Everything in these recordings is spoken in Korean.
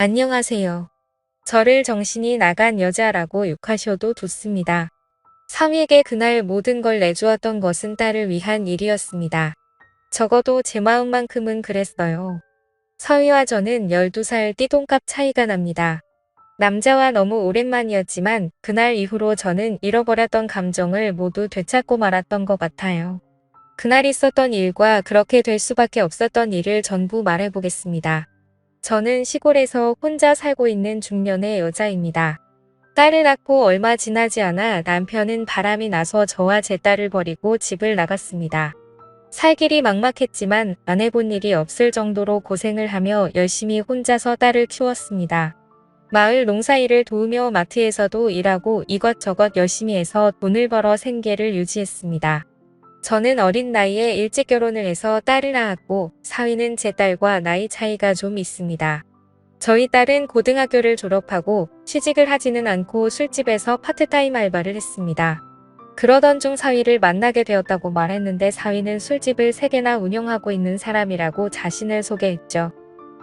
안녕하세요. 저를 정신이 나간 여자라고 욕하셔도 좋습니다. 사위에게 그날 모든 걸 내주었던 것은 딸을 위한 일이었습니다. 적어도 제 마음만큼은 그랬어요. 사위와 저는 12살 띠동갑 차이가 납니다. 남자와 너무 오랜만이었지만 그날 이후로 저는 잃어버렸던 감정을 모두 되찾고 말았던 것 같아요. 그날 있었던 일과 그렇게 될 수밖에 없었던 일을 전부 말해보겠습니다. 저는 시골에서 혼자 살고 있는 중년의 여자입니다. 딸을 낳고 얼마 지나지 않아 남편은 바람이 나서 저와 제 딸을 버리고 집을 나갔습니다. 살 길이 막막했지만 안 해본 일이 없을 정도로 고생을 하며 열심히 혼자서 딸을 키웠습니다. 마을 농사일을 도우며 마트에서도 일하고 이것저것 열심히 해서 돈을 벌어 생계를 유지했습니다. 저는 어린 나이에 일찍 결혼을 해서 딸을 낳았고 사위는 제 딸과 나이 차이가 좀 있습니다. 저희 딸은 고등학교를 졸업하고 취직을 하지는 않고 술집에서 파트타임 알바를 했습니다. 그러던 중 사위를 만나게 되었다고 말했는데 사위는 술집을 3개나 운영하고 있는 사람이라고 자신을 소개했죠.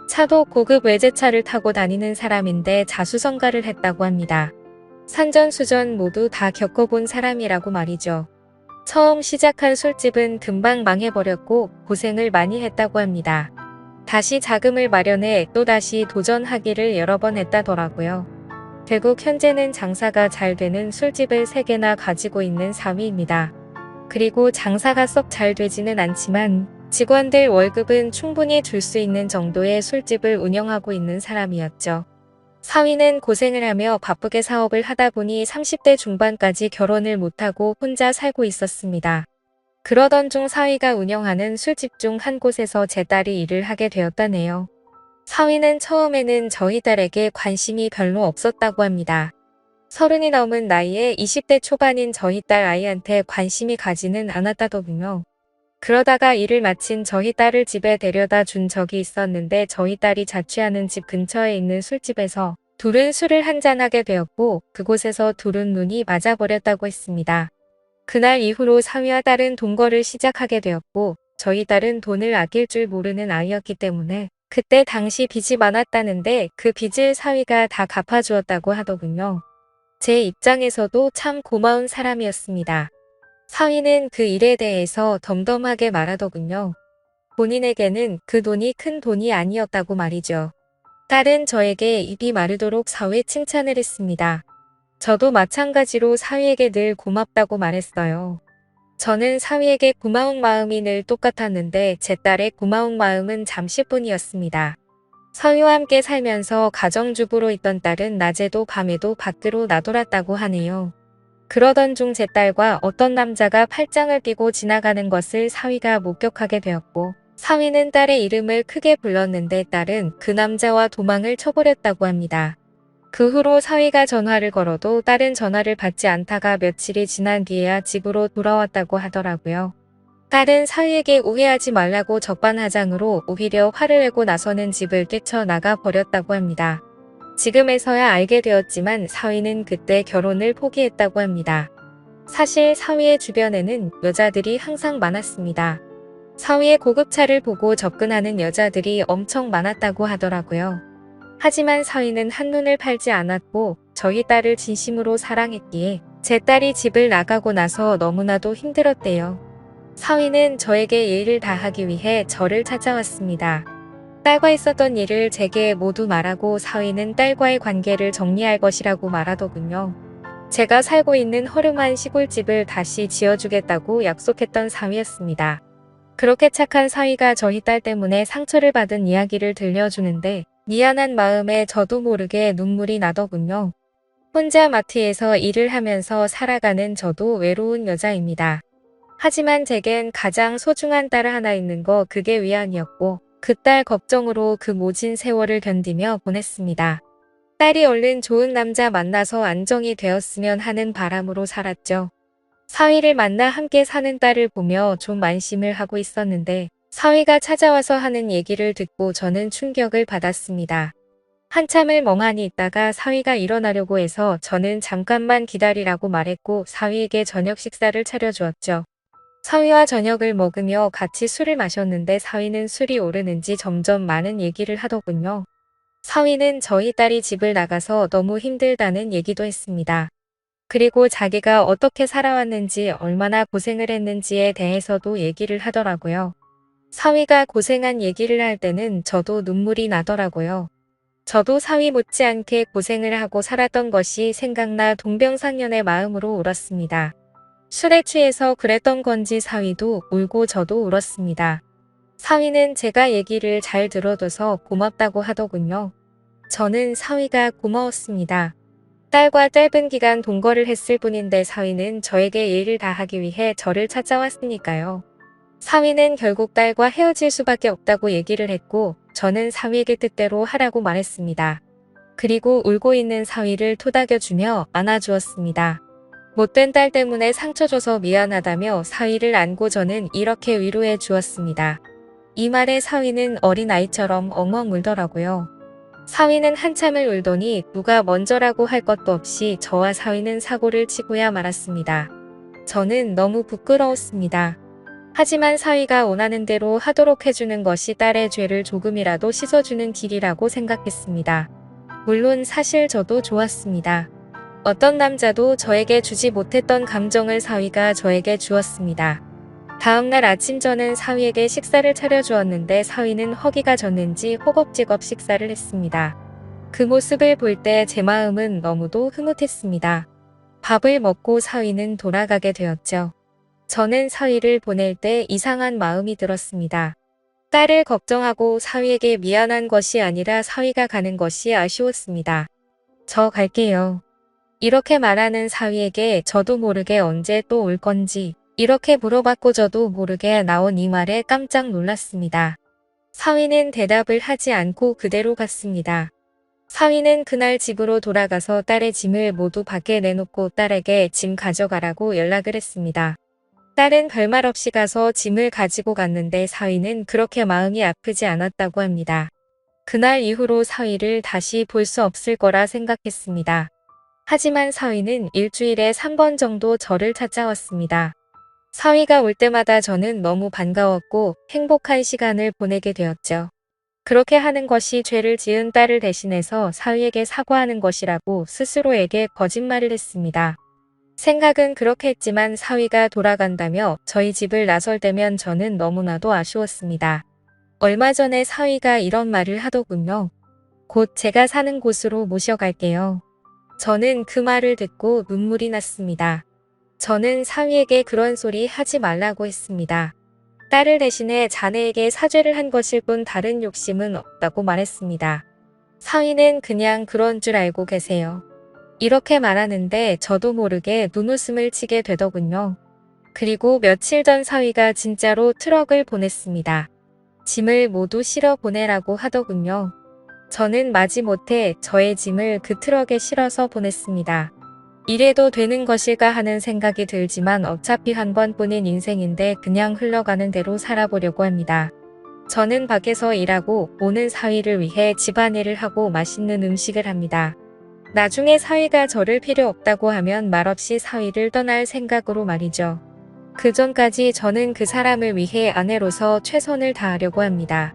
차도 고급 외제차를 타고 다니는 사람인데 자수성가를 했다고 합니다. 산전수전 모두 다 겪어본 사람이라고 말이죠. 처음 시작한 술집은 금방 망해버렸고 고생을 많이 했다고 합니다. 다시 자금을 마련해 또다시 도전하기를 여러 번 했다더라고요. 결국 현재는 장사가 잘 되는 술집을 3개나 가지고 있는 사위입니다. 그리고 장사가 썩 잘 되지는 않지만 직원들 월급은 충분히 줄 수 있는 정도의 술집을 운영하고 있는 사람이었죠. 사위는 고생을 하며 바쁘게 사업을 하다 보니 30대 중반까지 결혼을 못하고 혼자 살고 있었습니다. 그러던 중 사위가 운영하는 술집 중 한 곳에서 제 딸이 일을 하게 되었다네요. 사위는 처음에는 저희 딸에게 관심이 별로 없었다고 합니다. 30이 넘은 나이에 20대 초반인 저희 딸 아이한테 관심이 가지는 않았다더군요. 그러다가 일을 마친 저희 딸을 집에 데려다 준 적이 있었는데 저희 딸이 자취하는 집 근처에 있는 술집에서 둘은 술을 한잔하게 되었고 그곳에서 둘은 눈이 맞아버렸다고 했습니다. 그날 이후로 사위와 딸은 동거를 시작하게 되었고 저희 딸은 돈을 아낄 줄 모르는 아이였기 때문에 그때 당시 빚이 많았다는데 그 빚을 사위가 다 갚아주었다고 하더군요. 제 입장에서도 참 고마운 사람이었습니다. 사위는 그 일에 대해서 덤덤하게 말하더군요. 본인에게는 그 돈이 큰 돈이 아니었다고 말이죠. 딸은 저에게 입이 마르도록 사위 칭찬을 했습니다. 저도 마찬가지로 사위에게 늘 고맙다고 말했어요. 저는 사위에게 고마운 마음이 늘 똑같았는데 제 딸의 고마운 마음은 잠시뿐이었습니다. 사위와 함께 살면서 가정주부로 있던 딸은 낮에도 밤에도 밖으로 나돌았다고 하네요. 그러던 중 제 딸과 어떤 남자가 팔짱을 끼고 지나가는 것을 사위가 목격하게 되었고 사위는 딸의 이름을 크게 불렀는데 딸은 그 남자와 도망을 쳐버렸다고 합니다. 그 후로 사위가 전화를 걸어도 딸은 전화를 받지 않다가 며칠이 지난 뒤에야 집으로 돌아왔다고 하더라고요. 딸은 사위에게 오해하지 말라고 적반하장으로 오히려 화를 내고 나서는 집을 뛰쳐나가 버렸다고 합니다. 지금에서야 알게 되었지만 사위는 그때 결혼을 포기했다고 합니다. 사실 사위의 주변에는 여자들이 항상 많았습니다. 사위의 고급차를 보고 접근하는 여자들이 엄청 많았다고 하더라고요. 하지만 사위는 한눈을 팔지 않았고 저희 딸을 진심으로 사랑했기에 제 딸이 집을 나가고 나서 너무나도 힘들었대요. 사위는 저에게 예의를 다하기 위해 저를 찾아왔습니다. 딸과 있었던 일을 제게 모두 말하고 사위는 딸과의 관계를 정리할 것이라고 말하더군요. 제가 살고 있는 허름한 시골집을 다시 지어주겠다고 약속했던 사위였습니다. 그렇게 착한 사위가 저희 딸 때문에 상처를 받은 이야기를 들려주는데 미안한 마음에 저도 모르게 눈물이 나더군요. 혼자 마트에서 일을 하면서 살아가는 저도 외로운 여자입니다. 하지만 제겐 가장 소중한 딸 하나 있는 거 그게 위안이었고 그 딸 걱정으로 그 모진 세월을 견디며 보냈습니다. 딸이 얼른 좋은 남자 만나서 안정이 되었으면 하는 바람으로 살았죠. 사위를 만나 함께 사는 딸을 보며 좀 안심을 하고 있었는데 사위가 찾아와서 하는 얘기를 듣고 저는 충격을 받았습니다. 한참을 멍하니 있다가 사위가 일어나려고 해서 저는 잠깐만 기다리라고 말했고 사위에게 저녁 식사를 차려주었죠. 사위와 저녁을 먹으며 같이 술을 마셨는데 사위는 술이 오르는지 점점 많은 얘기를 하더군요. 사위는 저희 딸이 집을 나가서 너무 힘들다는 얘기도 했습니다. 그리고 자기가 어떻게 살아왔는지 얼마나 고생을 했는지에 대해서도 얘기를 하더라고요. 사위가 고생한 얘기를 할 때는 저도 눈물이 나더라고요. 저도 사위 못지않게 고생을 하고 살았던 것이 생각나 동병상련의 마음으로 울었습니다. 술에 취해서 그랬던 건지 사위도 울고 저도 울었습니다. 사위는 제가 얘기를 잘 들어줘서 고맙다고 하더군요. 저는 사위가 고마웠습니다. 딸과 짧은 기간 동거를 했을 뿐인데 사위는 저에게 예의를 다하기 위해 저를 찾아왔으니까요. 사위는 결국 딸과 헤어질 수밖에 없다고 얘기를 했고 저는 사위에게 뜻대로 하라고 말했습니다. 그리고 울고 있는 사위를 토닥여주며 안아주었습니다. 못된 딸 때문에 상처 줘서 미안하다며 사위를 안고 저는 이렇게 위로해 주었습니다. 이 말에 사위는 어린아이처럼 엉엉 울더라고요. 사위는 한참을 울더니 누가 먼저라고 할 것도 없이 저와 사위는 사고를 치고야 말았습니다. 저는 너무 부끄러웠습니다. 하지만 사위가 원하는 대로 하도록 해주는 것이 딸의 죄를 조금이라도 씻어주는 길이라고 생각했습니다. 물론 사실 저도 좋았습니다. 어떤 남자도 저에게 주지 못했던 감정을 사위가 저에게 주었습니다. 다음날 아침 저는 사위에게 식사를 차려주었는데 사위는 허기가 졌는지 허겁지겁 식사를 했습니다. 그 모습을 볼 때 제 마음은 너무도 흐뭇했습니다. 밥을 먹고 사위는 돌아가게 되었죠. 저는 사위를 보낼 때 이상한 마음이 들었습니다. 딸을 걱정하고 사위에게 미안한 것이 아니라 사위가 가는 것이 아쉬웠습니다. 저 갈게요. 이렇게 말하는 사위에게 저도 모르게 언제 또 올 건지 이렇게 물어봤고 저도 모르게 나온 이 말에 깜짝 놀랐습니다. 사위는 대답을 하지 않고 그대로 갔습니다. 사위는 그날 집으로 돌아가서 딸의 짐을 모두 밖에 내놓고 딸에게 짐 가져가라고 연락을 했습니다. 딸은 별말 없이 가서 짐을 가지고 갔는데 사위는 그렇게 마음이 아프지 않았다고 합니다. 그날 이후로 사위를 다시 볼 수 없을 거라 생각했습니다. 하지만 사위는 일주일에 3번 정도 저를 찾아왔습니다. 사위가 올 때마다 저는 너무 반가웠고 행복한 시간을 보내게 되었죠. 그렇게 하는 것이 죄를 지은 딸을 대신해서 사위에게 사과하는 것이라고 스스로에게 거짓말을 했습니다. 생각은 그렇게 했지만 사위가 돌아간다며 저희 집을 나설 때면 저는 너무나도 아쉬웠습니다. 얼마 전에 사위가 이런 말을 하더군요. 곧 제가 사는 곳으로 모셔갈게요. 저는 그 말을 듣고 눈물이 났습니다. 저는 사위에게 그런 소리 하지 말라고 했습니다. 딸을 대신해 자네에게 사죄를 한 것일 뿐 다른 욕심은 없다고 말했습니다. 사위는 그냥 그런 줄 알고 계세요. 이렇게 말하는데 저도 모르게 눈웃음을 치게 되더군요. 그리고 며칠 전 사위가 진짜로 트럭을 보냈습니다. 짐을 모두 실어 보내라고 하더군요. 저는 마지못해 저의 짐을 그 트럭에 실어서 보냈습니다. 이래도 되는 것일까 하는 생각이 들지만 어차피 한 번뿐인 인생인데 그냥 흘러가는 대로 살아보려고 합니다. 저는 밖에서 일하고 오는 사위를 위해 집안일을 하고 맛있는 음식을 합니다. 나중에 사위가 저를 필요 없다고 하면 말없이 사위를 떠날 생각으로 말이죠. 그 전까지 저는 그 사람을 위해 아내로서 최선을 다하려고 합니다.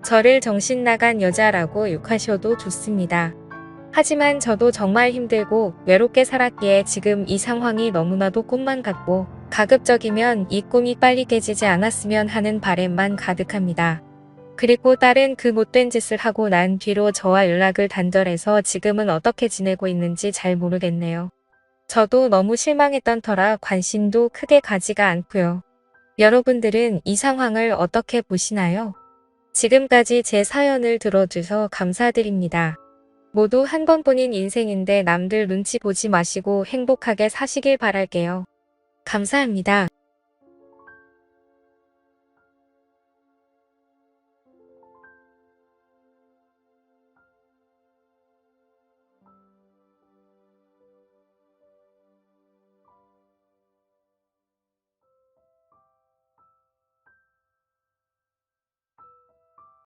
저를 정신 나간 여자라고 욕하셔도 좋습니다. 하지만 저도 정말 힘들고 외롭게 살았기에 지금 이 상황이 너무나도 꿈만 같고 가급적이면 이 꿈이 빨리 깨지지 않았으면 하는 바램만 가득합니다. 그리고 딸은 그 못된 짓을 하고 난 뒤로 저와 연락을 단절해서 지금은 어떻게 지내고 있는지 잘 모르겠네요. 저도 너무 실망했던 터라 관심도 크게 가지가 않고요. 여러분들은 이 상황을 어떻게 보시나요? 지금까지 제 사연을 들어주셔서 감사드립니다. 모두 한 번뿐인 인생인데 남들 눈치 보지 마시고 행복하게 사시길 바랄게요. 감사합니다.